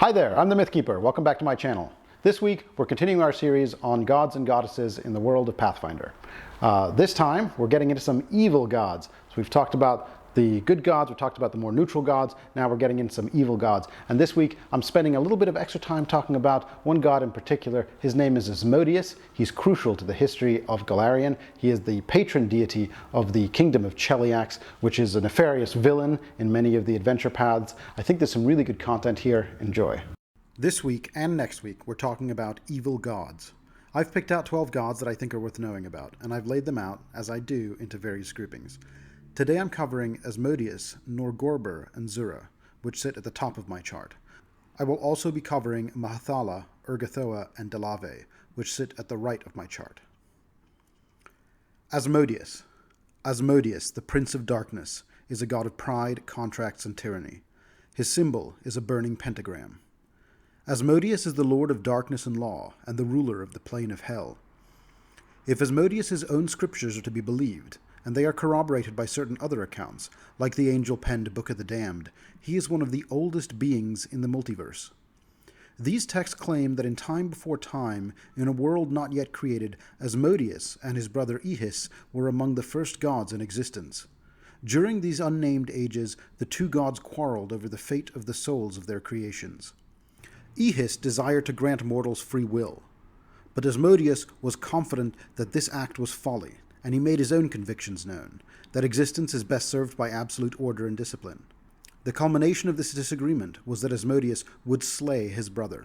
Hi there, I'm the Mythkeeper. Welcome back to my channel. This week, we're continuing our series on gods and goddesses in the world of Pathfinder. This time, we're getting into some evil gods. So we've talked about the good gods, we've talked about the more neutral gods, now we're getting into some evil gods. And this week, I'm spending a little bit of extra time talking about one god in particular. His name is Asmodeus. He's crucial to the history of Golarion. He is the patron deity of the kingdom of Cheliax, which is a nefarious villain in many of the adventure paths. I think there's some really good content here. Enjoy. This week and next week, we're talking about evil gods. I've picked out 12 gods that I think are worth knowing about, and I've laid them out, as I do, into various groupings. Today I'm covering Asmodeus, Norgorber, and Zura, which sit at the top of my chart. I will also be covering Mahathallah, Urgathoa, and Dhalavei, which sit at the right of my chart. Asmodeus. Asmodeus, the Prince of Darkness, is a god of pride, contracts, and tyranny. His symbol is a burning pentagram. Asmodeus is the lord of darkness and law, and the ruler of the plane of hell. If Asmodeus' own scriptures are to be believed, and they are corroborated by certain other accounts, like the angel-penned Book of the Damned, he is one of the oldest beings in the multiverse. These texts claim that in time before time, in a world not yet created, Asmodeus and his brother Ehis were among the first gods in existence. During these unnamed ages, the two gods quarreled over the fate of the souls of their creations. Ehis desired to grant mortals free will, but Asmodeus was confident that this act was folly, and he made his own convictions known, that existence is best served by absolute order and discipline. The culmination of this disagreement was that Asmodeus would slay his brother.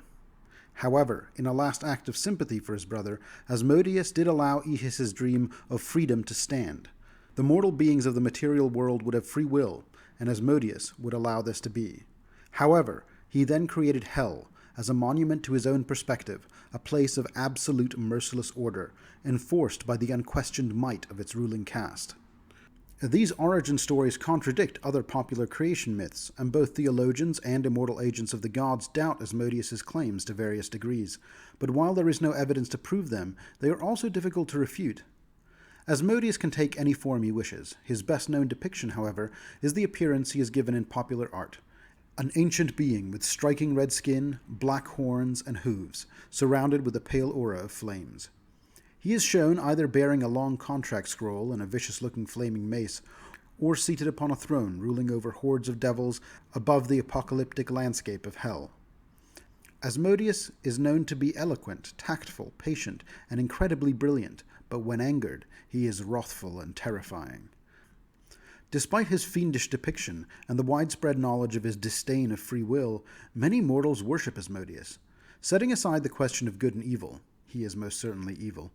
However, in a last act of sympathy for his brother, Asmodeus did allow Ehis's dream of freedom to stand. The mortal beings of the material world would have free will, and Asmodeus would allow this to be. However, he then created hell, as a monument to his own perspective, a place of absolute merciless order, enforced by the unquestioned might of its ruling caste. These origin stories contradict other popular creation myths, and both theologians and immortal agents of the gods doubt Asmodeus' claims to various degrees. But while there is no evidence to prove them, they are also difficult to refute. Asmodeus can take any form he wishes. His best-known depiction, however, is the appearance he is given in popular art. An ancient being with striking red skin, black horns, and hooves, surrounded with a pale aura of flames. He is shown either bearing a long contract scroll and a vicious-looking flaming mace, or seated upon a throne ruling over hordes of devils above the apocalyptic landscape of hell. Asmodeus is known to be eloquent, tactful, patient, and incredibly brilliant, but when angered, he is wrathful and terrifying. Despite his fiendish depiction and the widespread knowledge of his disdain of free will, many mortals worship Asmodeus. Setting aside the question of good and evil, he is most certainly evil,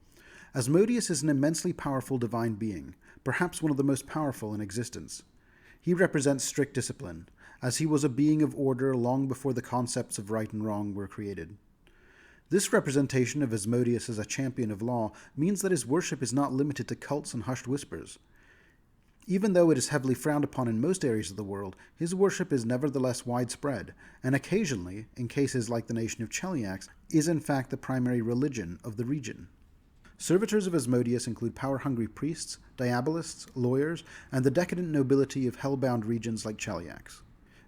Asmodeus is an immensely powerful divine being, perhaps one of the most powerful in existence. He represents strict discipline, as he was a being of order long before the concepts of right and wrong were created. This representation of Asmodeus as a champion of law means that his worship is not limited to cults and hushed whispers. Even though it is heavily frowned upon in most areas of the world, his worship is nevertheless widespread, and occasionally, in cases like the nation of Cheliax, is in fact the primary religion of the region. Servitors of Asmodeus include power-hungry priests, diabolists, lawyers, and the decadent nobility of hell-bound regions like Cheliax.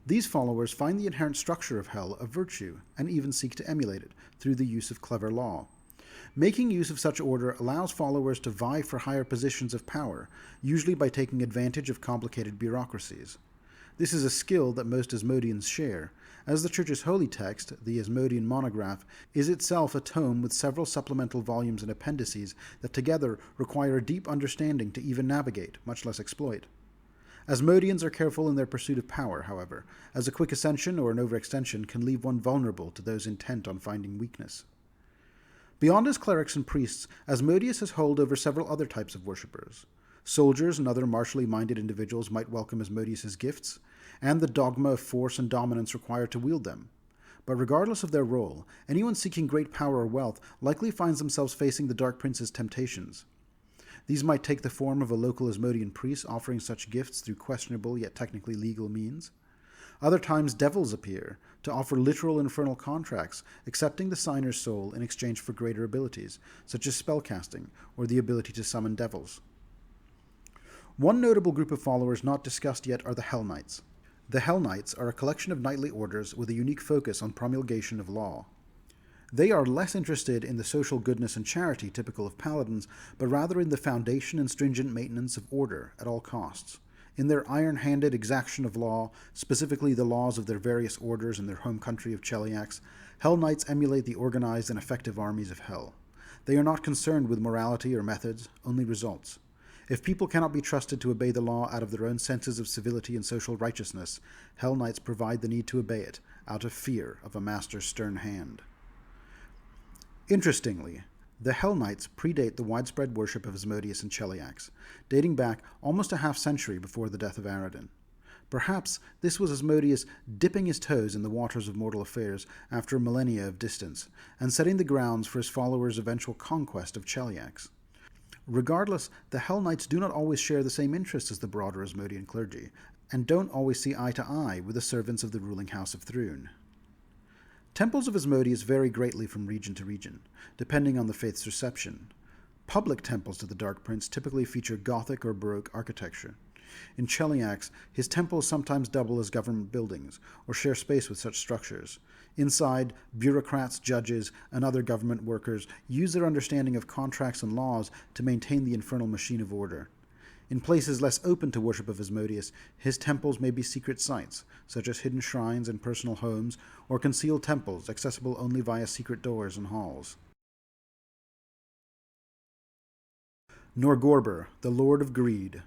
These followers find the inherent structure of hell a virtue, and even seek to emulate it through the use of clever law. Making use of such order allows followers to vie for higher positions of power, usually by taking advantage of complicated bureaucracies. This is a skill that most Asmodeans share, as the Church's holy text, the Asmodean monograph, is itself a tome with several supplemental volumes and appendices that together require a deep understanding to even navigate, much less exploit. Asmodeans are careful in their pursuit of power, however, as a quick ascension or an overextension can leave one vulnerable to those intent on finding weakness. Beyond his clerics and priests, Asmodeus has hold over several other types of worshippers. Soldiers and other martially minded individuals might welcome Asmodeus' gifts, and the dogma of force and dominance required to wield them. But regardless of their role, anyone seeking great power or wealth likely finds themselves facing the Dark Prince's temptations. These might take the form of a local Asmodean priest offering such gifts through questionable yet technically legal means. Other times devils appear to offer literal infernal contracts, accepting the signer's soul in exchange for greater abilities, such as spellcasting or the ability to summon devils. One notable group of followers not discussed yet are the Hell Knights. The Hell Knights are a collection of knightly orders with a unique focus on promulgation of law. They are less interested in the social goodness and charity typical of paladins, but rather in the foundation and stringent maintenance of order at all costs. In their iron-handed exaction of law, specifically the laws of their various orders in their home country of Cheliax, Hell Knights emulate the organized and effective armies of Hell. They are not concerned with morality or methods, only results. If people cannot be trusted to obey the law out of their own senses of civility and social righteousness, Hell Knights provide the need to obey it out of fear of a master's stern hand. Interestingly, the Hell Knights predate the widespread worship of Asmodeus in Cheliax, dating back almost a half-century before the death of Aradin. Perhaps this was Asmodeus dipping his toes in the waters of mortal affairs after a millennia of distance, and setting the grounds for his followers' eventual conquest of Cheliax. Regardless, the Hell Knights do not always share the same interests as the broader Asmodean clergy, and don't always see eye to eye with the servants of the ruling House of Thrune. Temples of Asmodeus vary greatly from region to region, depending on the faith's reception. Public temples to the Dark Prince typically feature Gothic or Baroque architecture. In Cheliax, his temples sometimes double as government buildings, or share space with such structures. Inside, bureaucrats, judges, and other government workers use their understanding of contracts and laws to maintain the infernal machine of order. In places less open to worship of Asmodeus, his temples may be secret sites, such as hidden shrines in personal homes, or concealed temples accessible only via secret doors and halls. Norgorber, the Lord of Greed.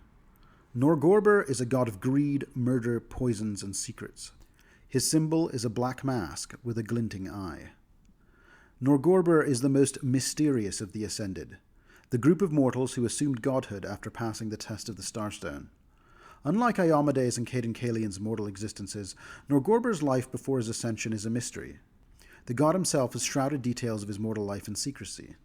Norgorber is a god of greed, murder, poisons, and secrets. His symbol is a black mask with a glinting eye. Norgorber is the most mysterious of the Ascended, the group of mortals who assumed godhood after passing the test of the Starstone. Unlike Iomedes and Caden Kalian's mortal existences, Norgorber's life before his ascension is a mystery. The god himself has shrouded details of his mortal life in secrecy.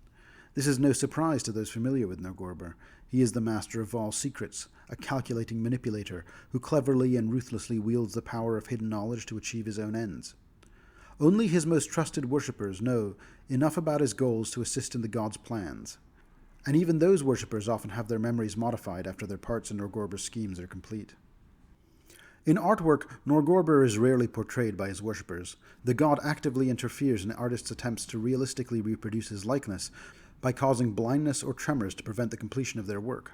This is no surprise to those familiar with Norgorber. He is the master of all secrets, a calculating manipulator who cleverly and ruthlessly wields the power of hidden knowledge to achieve his own ends. Only his most trusted worshippers know enough about his goals to assist in the god's plans. And even those worshippers often have their memories modified after their parts in Norgorber's schemes are complete. In artwork, Norgorber is rarely portrayed by his worshippers. The god actively interferes in artists' attempts to realistically reproduce his likeness by causing blindness or tremors to prevent the completion of their work.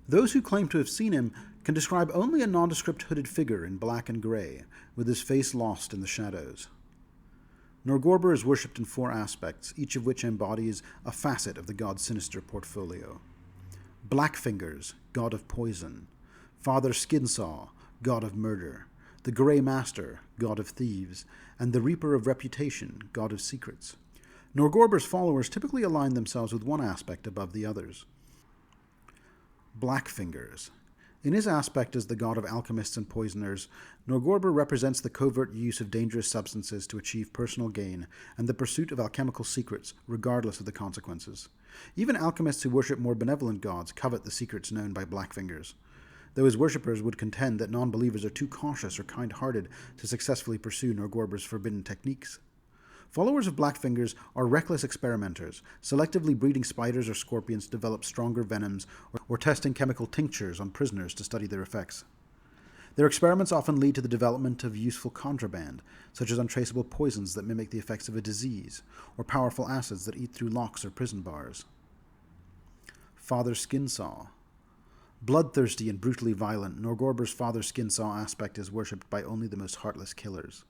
Those who claim to have seen him can describe only a nondescript hooded figure in black and gray, with his face lost in the shadows. Norgorber is worshipped in 4 aspects, each of which embodies a facet of the god's sinister portfolio. Blackfingers, god of poison. Father Skinsaw, god of murder. The Grey Master, god of thieves. And the Reaper of Reputation, god of secrets. Norgorber's followers typically align themselves with one aspect above the others. Blackfingers. In his aspect as the god of alchemists and poisoners, Norgorber represents the covert use of dangerous substances to achieve personal gain and the pursuit of alchemical secrets, regardless of the consequences. Even alchemists who worship more benevolent gods covet the secrets known by Blackfingers, though his worshippers would contend that non-believers are too cautious or kind-hearted to successfully pursue Norgorber's forbidden techniques. Followers of Blackfingers are reckless experimenters, selectively breeding spiders or scorpions to develop stronger venoms or testing chemical tinctures on prisoners to study their effects. Their experiments often lead to the development of useful contraband, such as untraceable poisons that mimic the effects of a disease, or powerful acids that eat through locks or prison bars. Father Skinsaw. Bloodthirsty and brutally violent, Norgorber's Father Skinsaw aspect is worshipped by only the most heartless killers.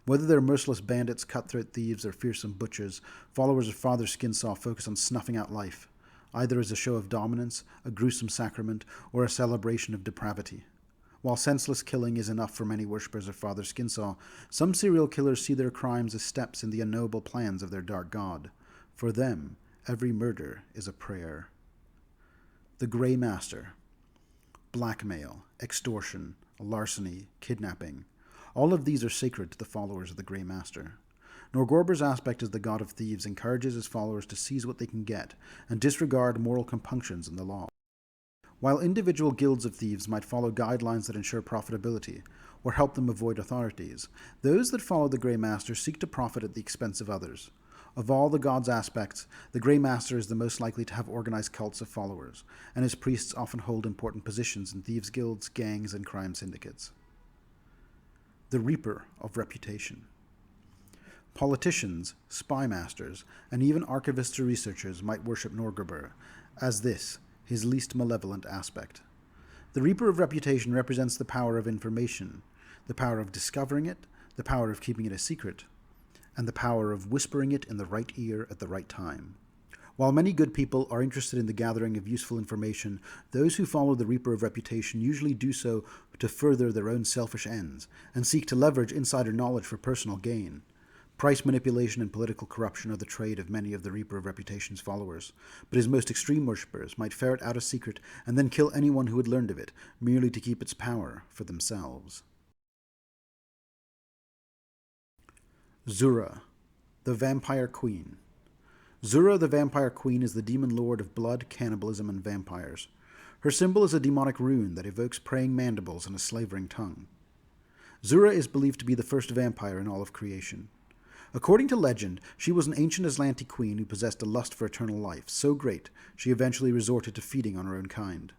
Whether they're merciless bandits, cutthroat thieves, or fearsome butchers, followers of Father Skinsaw focus on snuffing out life, either as a show of dominance, a gruesome sacrament, or a celebration of depravity. While senseless killing is enough for many worshippers of Father Skinsaw, some serial killers see their crimes as steps in the unknowable plans of their dark god. For them, every murder is a prayer. The Grey Master. Blackmail, extortion, larceny, kidnapping. All of these are sacred to the followers of the Grey Master. Norgorber's aspect as the god of thieves encourages his followers to seize what they can get and disregard moral compunctions in the law. While individual guilds of thieves might follow guidelines that ensure profitability or help them avoid authorities, those that follow the Grey Master seek to profit at the expense of others. Of all the god's aspects, the Grey Master is the most likely to have organized cults of followers, and his priests often hold important positions in thieves' guilds, gangs, and crime syndicates. the Reaper of Reputation. Politicians, spy masters, and even archivists or researchers might worship Norgorber as this, his least malevolent aspect. The Reaper of Reputation represents the power of information, the power of discovering it, the power of keeping it a secret, and the power of whispering it in the right ear at the right time. While many good people are interested in the gathering of useful information, those who follow the Reaper of Reputation usually do so to further their own selfish ends and seek to leverage insider knowledge for personal gain. Price manipulation and political corruption are the trade of many of the Reaper of Reputation's followers, but his most extreme worshippers might ferret out a secret and then kill anyone who had learned of it, merely to keep its power for themselves. Zura, the Vampire Queen. Zura, the Vampire Queen, is the demon lord of blood, cannibalism, and vampires. Her symbol is a demonic rune that evokes praying mandibles and a slavering tongue. Zura is believed to be the first vampire in all of creation. According to legend, she was an ancient Aslanti queen who possessed a lust for eternal life so great she eventually resorted to feeding on her own kind.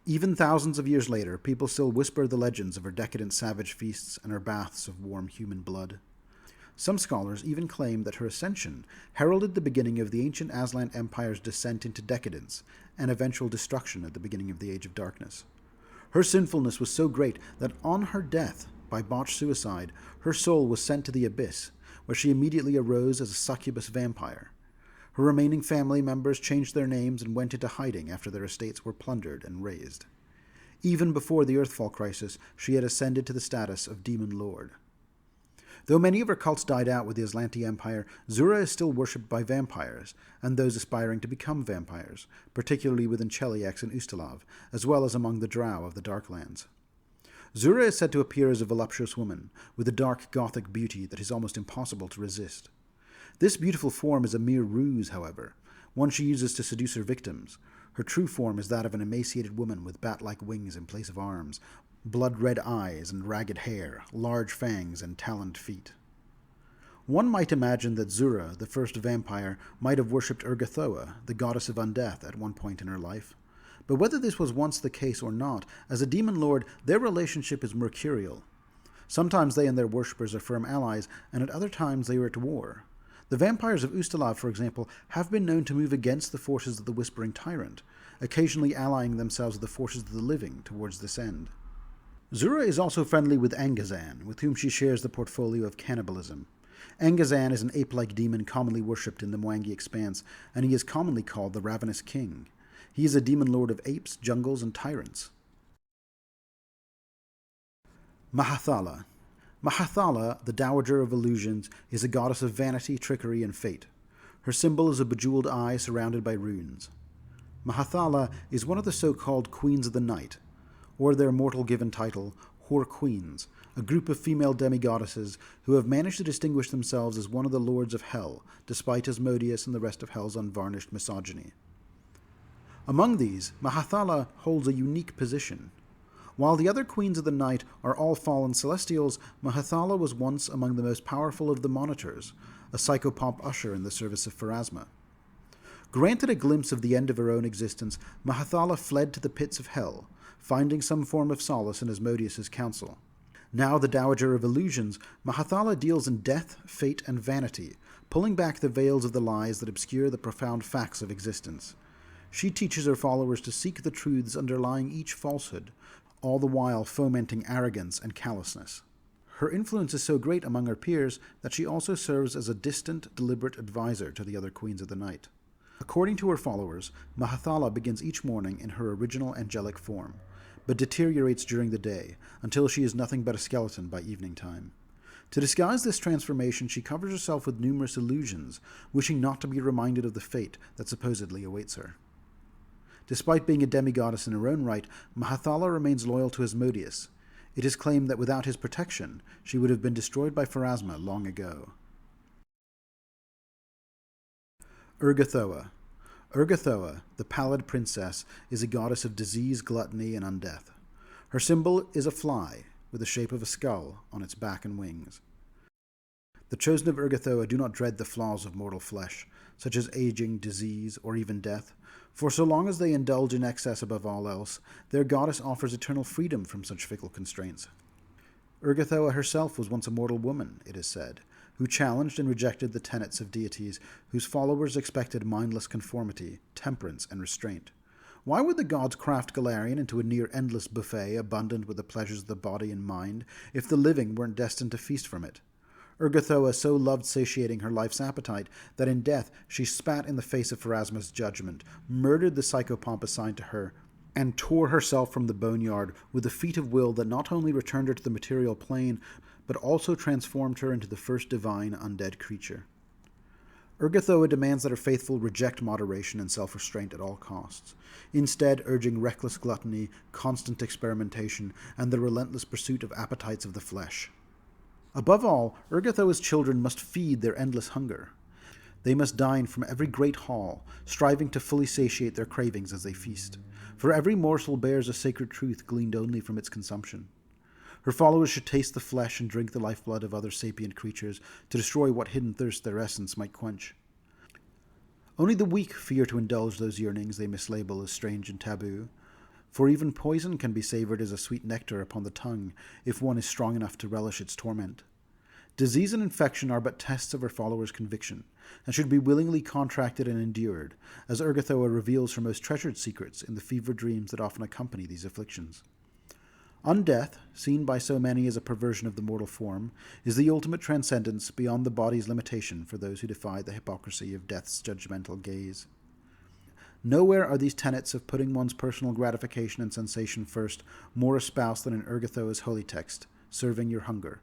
Even thousands of years later, people still whisper the legends of her decadent savage feasts and her baths of warm human blood. Some scholars even claim that her ascension heralded the beginning of the ancient Aslan Empire's descent into decadence and eventual destruction at the beginning of the Age of Darkness. Her sinfulness was so great that on her death, by botched suicide, her soul was sent to the abyss, where she immediately arose as a succubus vampire. Her remaining family members changed their names and went into hiding after their estates were plundered and razed. Even before the Earthfall crisis, she had ascended to the status of demon lord. Though many of her cults died out with the Aslanti Empire, Zura is still worshipped by vampires and those aspiring to become vampires, particularly within Cheliax and Ustalav, as well as among the Drow of the Darklands. Zura is said to appear as a voluptuous woman, with a dark Gothic beauty that is almost impossible to resist. This beautiful form is a mere ruse, however, one she uses to seduce her victims. Her true form is that of an emaciated woman with bat-like wings in place of arms, blood-red eyes and ragged hair, large fangs and taloned feet. One might imagine that Zura, the first vampire, might have worshipped Urgathoa, the goddess of undeath, at one point in her life. But whether this was once the case or not, as a demon lord, their relationship is mercurial. Sometimes they and their worshippers are firm allies, and at other times they are at war. The vampires of Ustalav, for example, have been known to move against the forces of the Whispering Tyrant, occasionally allying themselves with the forces of the living towards this end. Zura is also friendly with Angazan, with whom she shares the portfolio of cannibalism. Angazan is an ape-like demon commonly worshipped in the Mwangi Expanse, and he is commonly called the Ravenous King. He is a demon lord of apes, jungles, and tyrants. Mahathallah. Mahathallah, the Dowager of Illusions, is a goddess of vanity, trickery, and fate. Her symbol is a bejeweled eye surrounded by runes. Mahathallah is one of the so-called Queens of the Night, or their mortal-given title, Whore Queens, a group of female demigoddesses who have managed to distinguish themselves as one of the lords of Hell, despite Asmodeus and the rest of Hell's unvarnished misogyny. Among these, Mahathallah holds a unique position. While the other Queens of the Night are all fallen celestials, Mahathallah was once among the most powerful of the Monitors, a psychopomp usher in the service of Pharasma. Granted a glimpse of the end of her own existence, Mahathallah fled to the pits of Hell, finding some form of solace in Asmodeus's counsel. Now the Dowager of Illusions, Mahathallah deals in death, fate, and vanity, pulling back the veils of the lies that obscure the profound facts of existence. She teaches her followers to seek the truths underlying each falsehood, all the while fomenting arrogance and callousness. Her influence is so great among her peers that she also serves as a distant, deliberate advisor to the other Queens of the Night. According to her followers, Mahathallah begins each morning in her original angelic form, but deteriorates during the day, until she is nothing but a skeleton by evening time. To disguise this transformation, she covers herself with numerous illusions, wishing not to be reminded of the fate that supposedly awaits her. Despite being a demigoddess in her own right, Mahathallah remains loyal to Asmodeus. It is claimed that without his protection, she would have been destroyed by Pharasma long ago. Urgathoa. Urgathoa, the Pallid Princess, is a goddess of disease, gluttony, and undeath. Her symbol is a fly, with the shape of a skull on its back and wings. The chosen of Urgathoa do not dread the flaws of mortal flesh, such as aging, disease, or even death, for so long as they indulge in excess above all else, their goddess offers eternal freedom from such fickle constraints. Urgathoa herself was once a mortal woman, it is said, who challenged and rejected the tenets of deities whose followers expected mindless conformity, temperance, and restraint. Why would the gods craft Golarion into a near-endless buffet abundant with the pleasures of the body and mind if the living weren't destined to feast from it? Urgathoa so loved satiating her life's appetite that in death she spat in the face of Pharasma's judgment, murdered the psychopomp assigned to her, and tore herself from the boneyard with a feat of will that not only returned her to the material plane, but also transformed her into the first divine undead creature. Urgathoa demands that her faithful reject moderation and self-restraint at all costs, instead urging reckless gluttony, constant experimentation, and the relentless pursuit of appetites of the flesh. Above all, Urgathoa's children must feed their endless hunger. They must dine from every great hall, striving to fully satiate their cravings as they feast, for every morsel bears a sacred truth gleaned only from its consumption. Her followers should taste the flesh and drink the lifeblood of other sapient creatures to destroy what hidden thirst their essence might quench. Only the weak fear to indulge those yearnings they mislabel as strange and taboo, for even poison can be savored as a sweet nectar upon the tongue if one is strong enough to relish its torment. Disease and infection are but tests of her followers' conviction, and should be willingly contracted and endured, as Urgathoa reveals her most treasured secrets in the fevered dreams that often accompany these afflictions. Undeath, seen by so many as a perversion of the mortal form, is the ultimate transcendence beyond the body's limitation for those who defy the hypocrisy of death's judgmental gaze. Nowhere are these tenets of putting one's personal gratification and sensation first more espoused than in Urgathoa's holy text, Serving Your Hunger,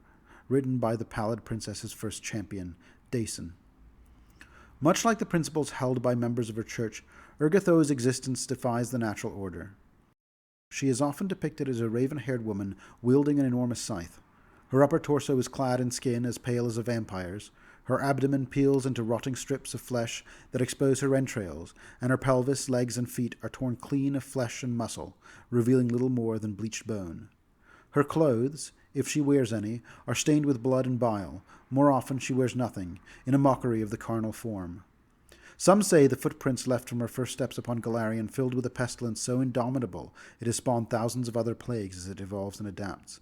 written by the Pallid Princess's first champion, Dason. Much like the principles held by members of her church, Urgathoa's existence defies the natural order. She is often depicted as a raven-haired woman wielding an enormous scythe. Her upper torso is clad in skin as pale as a vampire's. Her abdomen peels into rotting strips of flesh that expose her entrails, and her pelvis, legs, and feet are torn clean of flesh and muscle, revealing little more than bleached bone. Her clothes, if she wears any, are stained with blood and bile. More often she wears nothing, in a mockery of the carnal form. Some say the footprints left from her first steps upon Golarion filled with a pestilence so indomitable it has spawned thousands of other plagues as it evolves and adapts.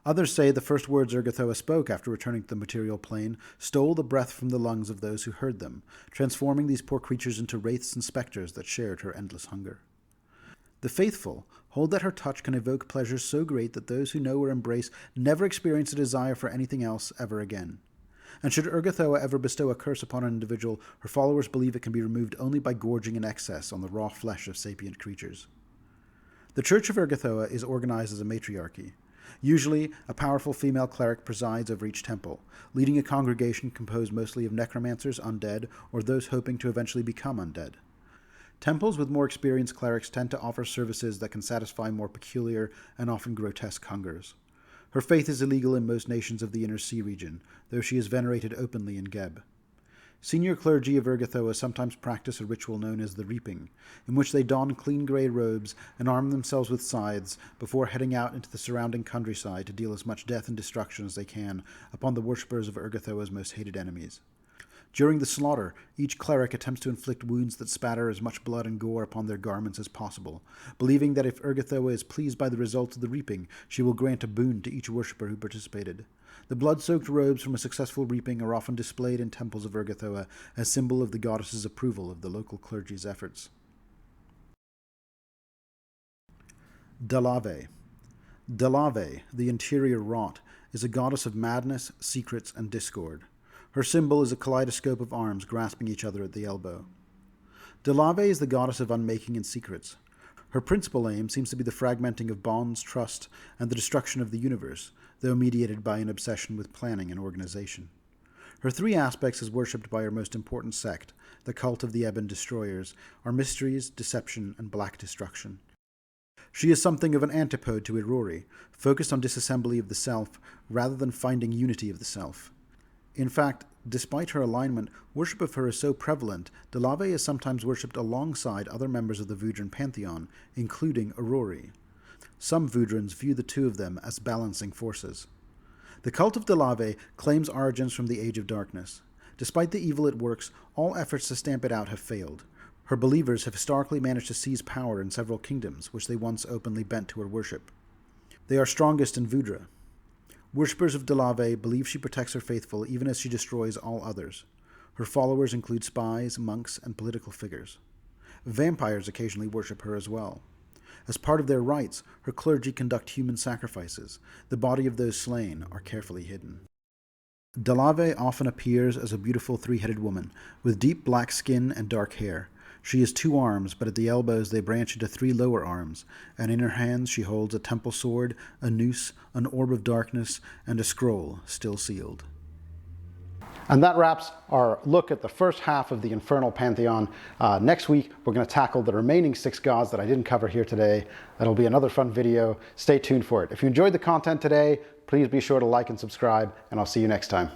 Others say the first words Urgathoa spoke after returning to the material plane stole the breath from the lungs of those who heard them, transforming these poor creatures into wraiths and specters that shared her endless hunger. The faithful hold that her touch can evoke pleasures so great that those who know her embrace never experience a desire for anything else ever again. And should Urgathoa ever bestow a curse upon an individual, her followers believe it can be removed only by gorging in excess on the raw flesh of sapient creatures. The Church of Urgathoa is organized as a matriarchy. Usually, a powerful female cleric presides over each temple, leading a congregation composed mostly of necromancers, undead, or those hoping to eventually become undead. Temples with more experienced clerics tend to offer services that can satisfy more peculiar and often grotesque hungers. Her faith is illegal in most nations of the Inner Sea region, though she is venerated openly in Geb. Senior clergy of Urgathoa sometimes practice a ritual known as the Reaping, in which they don clean grey robes and arm themselves with scythes before heading out into the surrounding countryside to deal as much death and destruction as they can upon the worshippers of Urgathoa's most hated enemies. During the slaughter, each cleric attempts to inflict wounds that spatter as much blood and gore upon their garments as possible, believing that if Urgathoa is pleased by the results of the reaping, she will grant a boon to each worshipper who participated. The blood-soaked robes from a successful reaping are often displayed in temples of Urgathoa as symbol of the goddess's approval of the local clergy's efforts. Dhalavei. Dhalavei, the interior wrought, is a goddess of madness, secrets, and discord. Her symbol is a kaleidoscope of arms grasping each other at the elbow. Dhalavei is the goddess of unmaking and secrets. Her principal aim seems to be the fragmenting of bonds, trust, and the destruction of the universe, though mediated by an obsession with planning and organization. Her three aspects as worshipped by her most important sect, the cult of the Ebon Destroyers, are mysteries, deception, and black destruction. She is something of an antipode to Irori, focused on disassembly of the self rather than finding unity of the self. In fact, despite her alignment, worship of her is so prevalent, Dhalavei is sometimes worshipped alongside other members of the Vudran pantheon, including Irori. Some Vudrans view the two of them as balancing forces. The cult of Dhalavei claims origins from the Age of Darkness. Despite the evil it works, all efforts to stamp it out have failed. Her believers have historically managed to seize power in several kingdoms, which they once openly bent to her worship. They are strongest in Vudra. Worshippers of Dhalavei believe she protects her faithful even as she destroys all others. Her followers include spies, monks, and political figures. Vampires occasionally worship her as well. As part of their rites, her clergy conduct human sacrifices. The body of those slain are carefully hidden. Dhalavei often appears as a beautiful three-headed woman, with deep black skin and dark hair. She has 2 arms, but at the elbows they branch into 3 lower arms, and in her hands she holds a temple sword, a noose, an orb of darkness, and a scroll still sealed. And that wraps our look at the first half of the Infernal Pantheon. Next week, we're going to tackle the remaining 6 gods that I didn't cover here today. That'll be another fun video. Stay tuned for it. If you enjoyed the content today, please be sure to like and subscribe, and I'll see you next time.